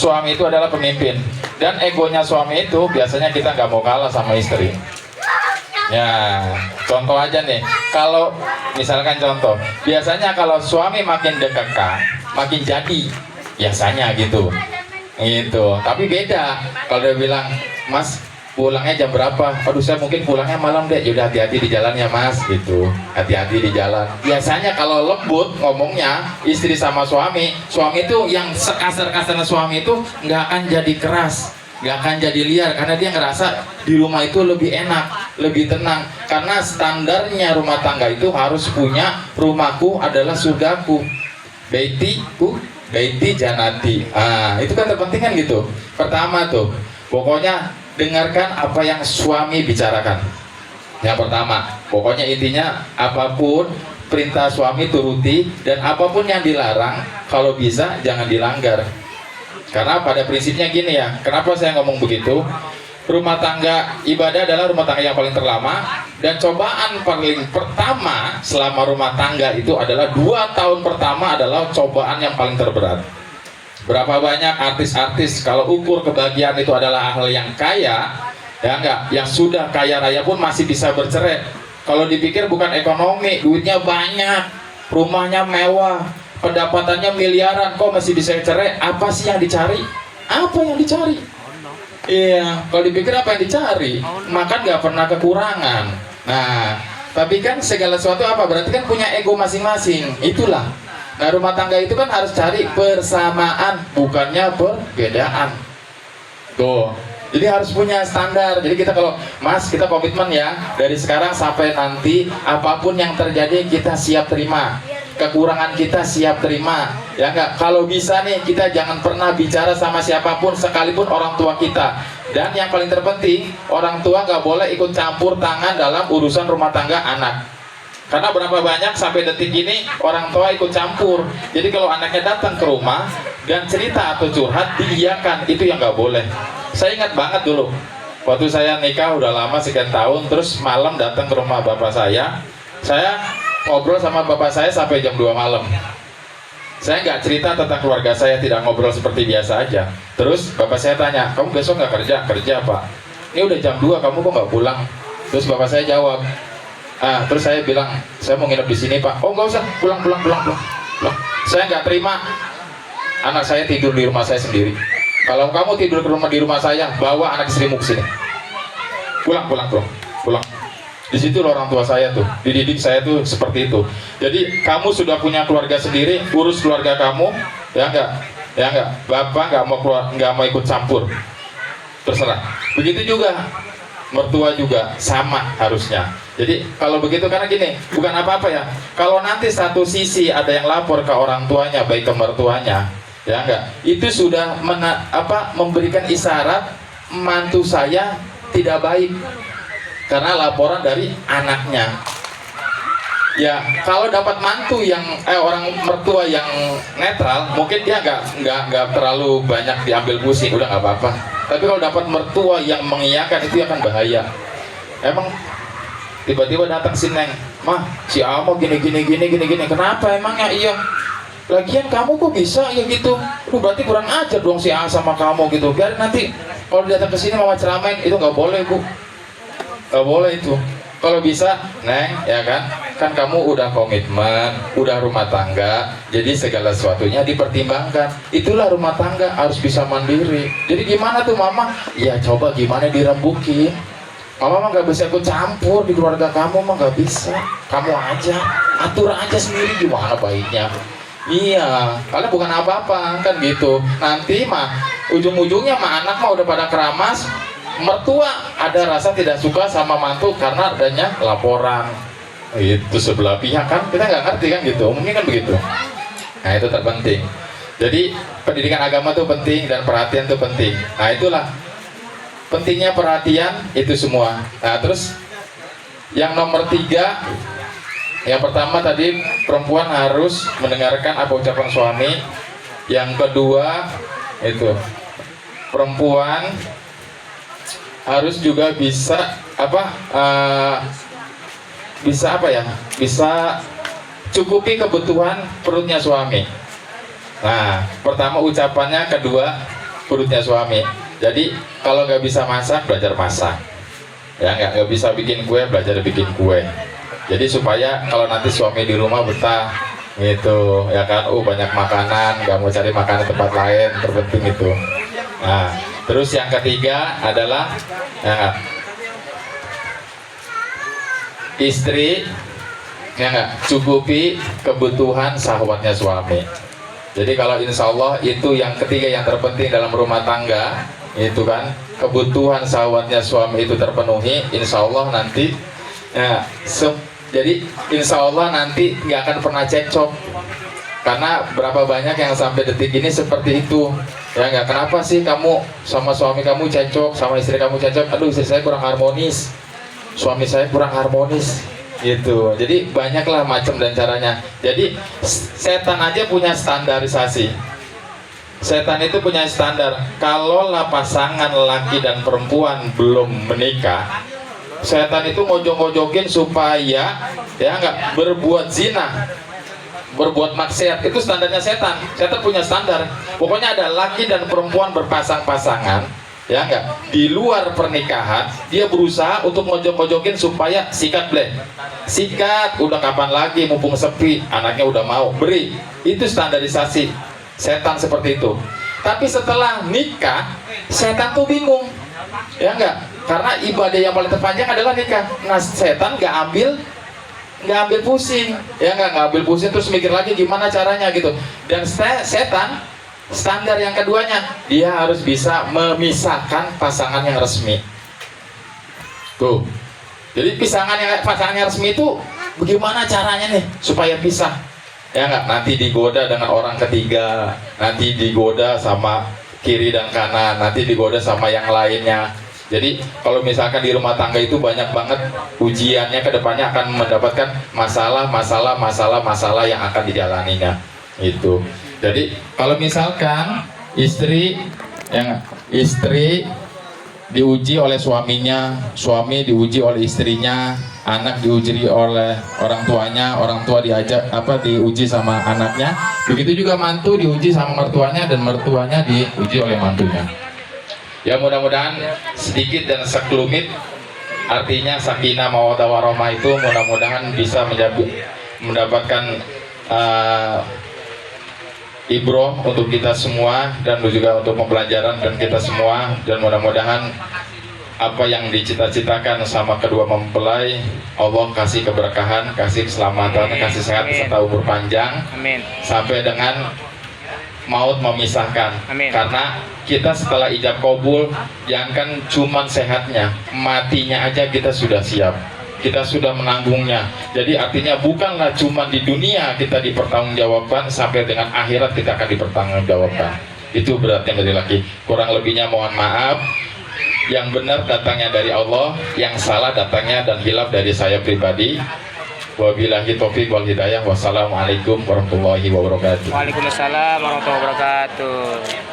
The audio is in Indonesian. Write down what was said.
suami itu adalah pemimpin, dan egonya suami itu biasanya kita nggak mau kalah sama istri. Ya, contoh aja nih, kalau misalkan contoh, biasanya kalau suami makin dekekang, makin jadi, biasanya gitu. Tapi beda kalau dia bilang, Mas pulangnya jam berapa? Aduh saya mungkin pulangnya malam deh. Yaudah hati-hati di jalan ya Mas, gitu. Hati-hati di jalan. Biasanya kalau lembut ngomongnya istri sama suami itu yang sekasar-kasarnya suami itu nggak akan jadi keras, nggak akan jadi liar, karena dia ngerasa di rumah itu lebih enak, lebih tenang. Karena standarnya rumah tangga itu harus punya rumahku adalah surgaku, baitiku baiti janati. Itu kan terpenting kan gitu. Pertama tuh, pokoknya dengarkan apa yang suami bicarakan. Yang pertama, pokoknya intinya apapun perintah suami turuti, dan apapun yang dilarang kalau bisa jangan dilanggar. Karena pada prinsipnya gini ya, kenapa saya ngomong begitu? Rumah tangga ibadah adalah rumah tangga yang paling terlama, dan cobaan paling pertama selama rumah tangga itu adalah 2 tahun pertama adalah cobaan yang paling terberat. Berapa banyak artis-artis kalau ukur kebahagiaan itu adalah hal yang kaya, ya enggak, yang sudah kaya raya pun masih bisa bercerai. Kalau dipikir bukan ekonomi, duitnya banyak, rumahnya mewah, pendapatannya miliaran, kok masih bisa cerai? Apa sih yang dicari? Apa yang dicari? Iya, kalau dipikir apa yang dicari? Makan nggak pernah kekurangan. Nah, tapi kan segala sesuatu apa? Berarti kan punya ego masing-masing. Itulah. Nah, rumah tangga itu kan harus cari persamaan, bukannya perbedaan. Tuh. Jadi harus punya standar. Jadi kita kalau, Mas, kita komitmen ya, dari sekarang sampai nanti apapun yang terjadi kita siap terima. Kekurangan kita siap terima, ya enggak. Kalau bisa nih, kita jangan pernah bicara sama siapapun, sekalipun orang tua kita. Dan yang paling terpenting, orang tua nggak boleh ikut campur tangan dalam urusan rumah tangga anak. Karena berapa banyak sampai detik ini orang tua ikut campur. Jadi kalau anaknya datang ke rumah dan cerita atau curhat, diiyakan, itu yang nggak boleh. Saya ingat banget dulu, waktu saya nikah udah lama sekian tahun, terus malam datang ke rumah bapak saya ngobrol sama bapak saya sampai jam 2 malam. Saya nggak cerita tentang keluarga saya, tidak ngobrol seperti biasa aja. Terus bapak saya tanya, kamu besok nggak kerja? Kerja Pak. Ini udah jam 2, kamu kok nggak pulang? Terus bapak saya jawab, terus saya bilang, saya mau nginep di sini Pak. Oh nggak usah, pulang. Saya nggak terima anak saya tidur di rumah saya sendiri. Kalau kamu tidur di rumah saya, bawa anak istrimu ke sini. Pulang. Di situ orang tua saya tuh dididik saya tuh seperti itu. Jadi kamu sudah punya keluarga sendiri, urus keluarga kamu, ya enggak. Bapak nggak mau ikut campur, terserah. Begitu juga mertua juga sama harusnya. Jadi kalau begitu, karena gini, bukan apa-apa ya. Kalau nanti satu sisi ada yang lapor ke orang tuanya, baik ke mertuanya, ya enggak, itu sudah memberikan isyarat mantu saya tidak baik. Karena laporan dari anaknya. Ya, kalau dapat mantu yang orang mertua yang netral, mungkin dia nggak terlalu banyak diambil pusing, udah nggak apa-apa. Tapi kalau dapat mertua yang mengiyakan, itu akan bahaya. Emang tiba-tiba datang si Neng, mah si Amo gini. Kenapa emangnya? Iya. Lagian kamu kok bisa ya gitu? Berarti kurang ajar dong si A sama kamu gitu. Biar nanti kalau datang ke sini mama ceramain, itu nggak boleh Bu. Gak boleh itu. Kalau bisa, Neng, ya kan kamu udah komitmen, udah rumah tangga, jadi segala sesuatunya dipertimbangkan. Itulah rumah tangga, harus bisa mandiri. Jadi gimana tuh Mama? Ya coba gimana dirembukin. Mama mah gak bisa ikut campur di keluarga kamu, mah gak bisa. Kamu aja, atur aja sendiri gimana baiknya. Iya, karena bukan apa-apa kan gitu. Nanti mah ujung-ujungnya mah anak mah udah pada keramas, mertua ada rasa tidak suka sama mantu karena adanya laporan. Itu sebelah pihak kan, kita nggak ngerti kan gitu, mungkin kan begitu. Nah itu terpenting. Jadi pendidikan agama tuh penting dan perhatian tuh penting. Nah itulah pentingnya perhatian itu semua. Nah terus yang nomor 3, yang pertama tadi perempuan harus mendengarkan apa ucapan suami. Yang kedua itu perempuan harus juga bisa bisa cukupi kebutuhan perutnya suami. Nah pertama ucapannya, kedua perutnya suami. Jadi kalau nggak bisa masak, belajar masak. Ya nggak bisa bikin kue, belajar bikin kue. Jadi supaya kalau nanti suami di rumah betah gitu, ya kan? Banyak makanan, nggak mau cari makanan tempat lain, terpenting itu. Nah, terus yang ketiga adalah ya, istri ya nggak cukupi kebutuhan syahwatnya suami. Jadi kalau insya Allah itu yang ketiga yang terpenting dalam rumah tangga, itu kan kebutuhan syahwatnya suami itu terpenuhi, insya Allah nanti ya, jadi insya Allah nanti nggak akan pernah cekcok. Karena berapa banyak yang sampai detik ini seperti itu ya nggak, kenapa sih kamu sama suami kamu cekcok, sama istri kamu cekcok, aduh istri saya kurang harmonis, suami saya kurang harmonis gitu. Jadi banyaklah macam dan caranya. Jadi setan aja punya standarisasi. Setan itu punya standar. Kalau lah pasangan laki dan perempuan belum menikah, setan itu ngojok-ngojokin supaya ya nggak berbuat zina, berbuat maksiat. Itu standarnya setan. Setan punya standar. Pokoknya ada laki dan perempuan berpasang-pasangan, ya nggak, di luar pernikahan, dia berusaha untuk ngojok-ngojokin supaya sikat bleh, sikat, udah kapan lagi, mumpung sepi, anaknya udah mau, beri. Itu standarisasi setan seperti itu. Tapi setelah nikah, setan tuh bingung, ya enggak, karena ibadah yang paling terpanjang adalah nikah. Nah setan nggak ambil pusing, ya nggak ambil pusing terus mikir lagi gimana caranya gitu. Dan setan standar yang keduanya, dia harus bisa memisahkan pasangan yang resmi. Tuh, jadi pasangan yang resmi itu bagaimana caranya nih supaya pisah? Ya nggak, nanti digoda dengan orang ketiga, nanti digoda sama kiri dan kanan, nanti digoda sama yang lainnya. Jadi kalau misalkan di rumah tangga itu banyak banget ujiannya, kedepannya akan mendapatkan masalah yang akan dijalaninya itu. Jadi kalau misalkan istri diuji oleh suaminya, suami diuji oleh istrinya, anak diuji oleh orang tuanya, orang tua diuji sama anaknya, begitu juga mantu diuji sama mertuanya, dan mertuanya diuji oleh mantunya. Ya mudah-mudahan sedikit dan sekelumit artinya sakinah mawaddah warahmah itu mudah-mudahan bisa mendapatkan ibroh untuk kita semua, dan juga untuk pembelajaran dan kita semua. Dan mudah-mudahan apa yang dicita-citakan sama kedua mempelai, Allah kasih keberkahan, kasih keselamatan, kasih sehat serta umur panjang. Amin. Sampai dengan maut memisahkan. Amin. Karena kita setelah ijab kabul, jangan cuman sehatnya, matinya aja kita sudah siap, kita sudah menanggungnya. Jadi artinya bukanlah cuma di dunia kita dipertanggungjawabkan, sampai dengan akhirat kita akan dipertanggungjawabkan. Itu berarti dari laki. Kurang lebihnya mohon maaf. Yang benar datangnya dari Allah, yang salah datangnya dan hilaf dari saya pribadi. Wabillahi taufiq wal hidayah. Wassalamualaikum warahmatullahi wabarakatuh. Waalaikumsalam warahmatullahi wabarakatuh.